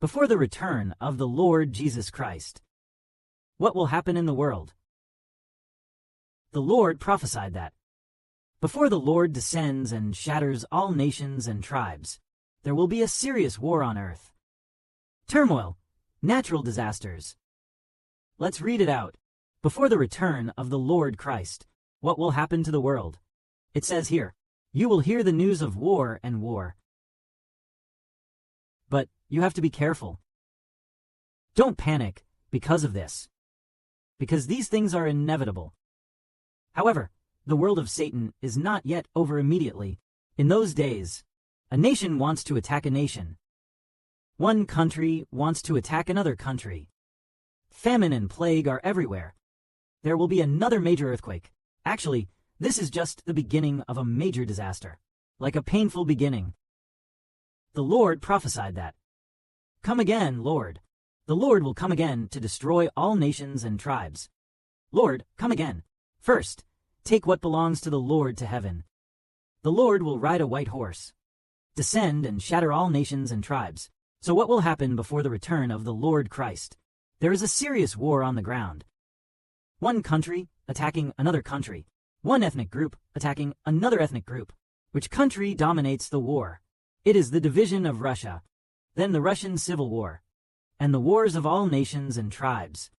before the return of the Lord Jesus Christ. What will happen in the world? The Lord prophesied that before the Lord descends and shatters all nations and tribes, there will be a serious war on earth. Turmoil, natural disasters. Let's read it out. Before the return of the Lord Christ, what will happen to the world? It says here, you will hear the news of war and war. But you have to be careful. Don't panic because of this, because these things are inevitable. However, the world of Satan is not yet over immediately. In those days, a nation wants to attack a nation. One country wants to attack another country. Famine and plague are everywhere. There will be another major earthquake. Actually, this is just the beginning of a major disaster, like a painful beginning. The Lord prophesied that. Come again, Lord. The Lord will come again to destroy all nations and tribes. Lord, come again. First, take what belongs to the Lord to heaven. The Lord will ride a white horse, descend and shatter all nations and tribes. So what will happen before the return of the Lord Christ? There is a serious war on the ground. One country attacking another country. One ethnic group attacking another ethnic group. Which country dominates the war? It is the division of Russia, then the Russian Civil War, and the wars of all nations and tribes.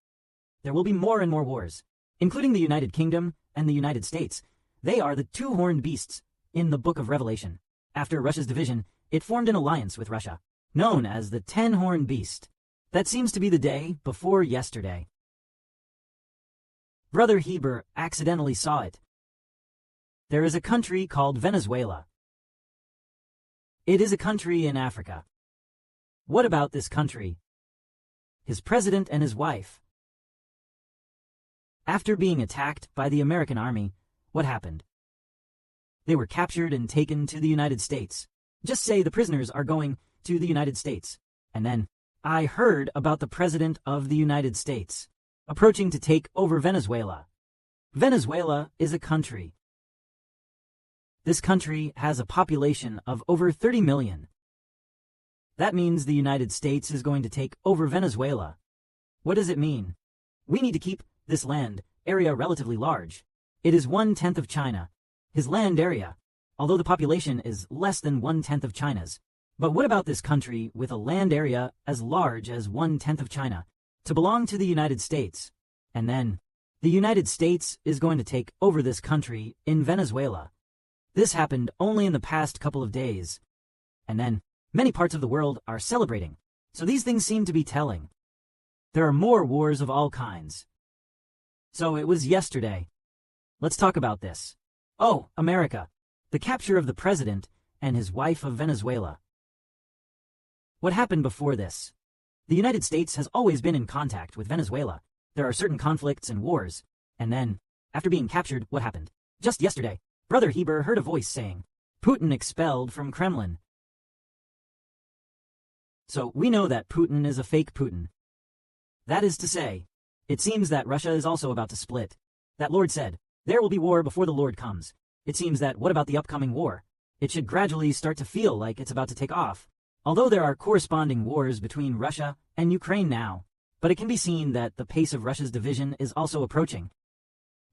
There will be more and more wars, including the United Kingdom and the United States. They are the two-horned beasts in the book of Revelation. After Russia's division, it formed an alliance with Russia, known as the Ten-Horned Beast. That seems to be the day before yesterday. Brother Heber accidentally saw it. There is a country called Venezuela. It is a country in Africa. What about this country? His president and his wife. After being attacked by the American army, what happened? They were captured and taken to the United States. Just say the prisoners are going to the United States. And then, I heard about the President of the United States approaching to take over Venezuela. Venezuela is a country. This country has a population of over 30 million. That means the United States is going to take over Venezuela. What does it mean? We need to keep this land area relatively large. It is 1/10 of China. His land area, although the population is less than 1/10 of China's. But what about this country with a land area as large as 1/10 of China to belong to the United States? And then, the United States is going to take over this country in Venezuela. This happened only in the past couple of days. And then, many parts of the world are celebrating. So these things seem to be telling. There are more wars of all kinds. So it was yesterday. Let's talk about this. Oh, America. The capture of the president and his wife of Venezuela. What happened before this? The United States has always been in contact with Venezuela. There are certain conflicts and wars. And then, after being captured, what happened? Just yesterday, Brother Heber heard a voice saying, Putin expelled from Kremlin. So we know that Putin is a fake Putin. That is to say, it seems that Russia is also about to split. That Lord said, there will be war before the Lord comes. It seems that what about the upcoming war? It should gradually start to feel like it's about to take off. Although there are corresponding wars between Russia and Ukraine now, but it can be seen that the pace of Russia's division is also approaching.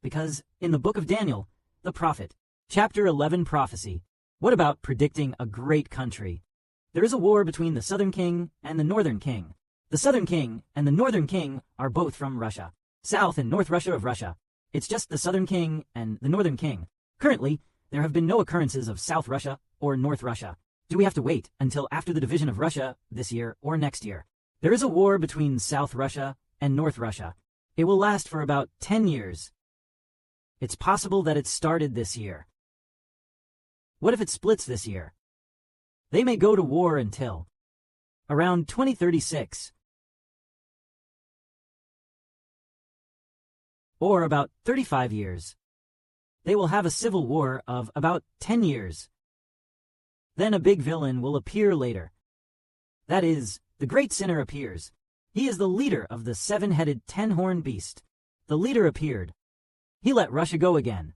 Because in the book of Daniel, the prophet, chapter 11 prophecy, what about predicting a great country? There is a war between the southern king and the northern king. The southern king and the northern king are both from Russia. South and North Russia of Russia. It's just the southern king and the northern king. Currently, there have been no occurrences of South Russia or North Russia. Do we have to wait until after the division of Russia this year or next year? There is a war between South Russia and North Russia. It will last for about 10 years. It's possible that it started this year. What if it splits this year? They may go to war until around 2036. Or about 35 years. They will have a civil war of about 10 years. Then a big villain will appear later. That is, the great sinner appears. He is the leader of the seven-headed ten-horned beast. The leader appeared. He let Russia go again.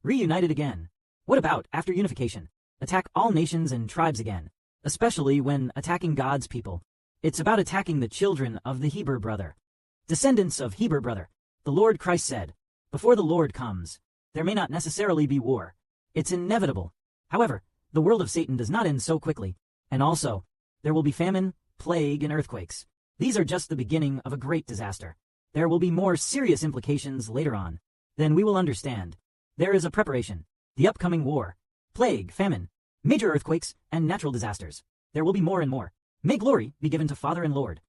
Reunited again. What about after unification? Attack all nations and tribes again, especially when attacking God's people. It's about attacking the children of the Hebrew brother. Descendants of Hebrew brother. The Lord Christ said, "Before the Lord comes, there may not necessarily be war. It's inevitable. However, the world of Satan does not end so quickly. And also, there will be famine, plague, and earthquakes. These are just the beginning of a great disaster. There will be more serious implications later on. Then we will understand. There is a preparation. The upcoming war, plague, famine, major earthquakes, and natural disasters. There will be more and more. May glory be given to Father and Lord,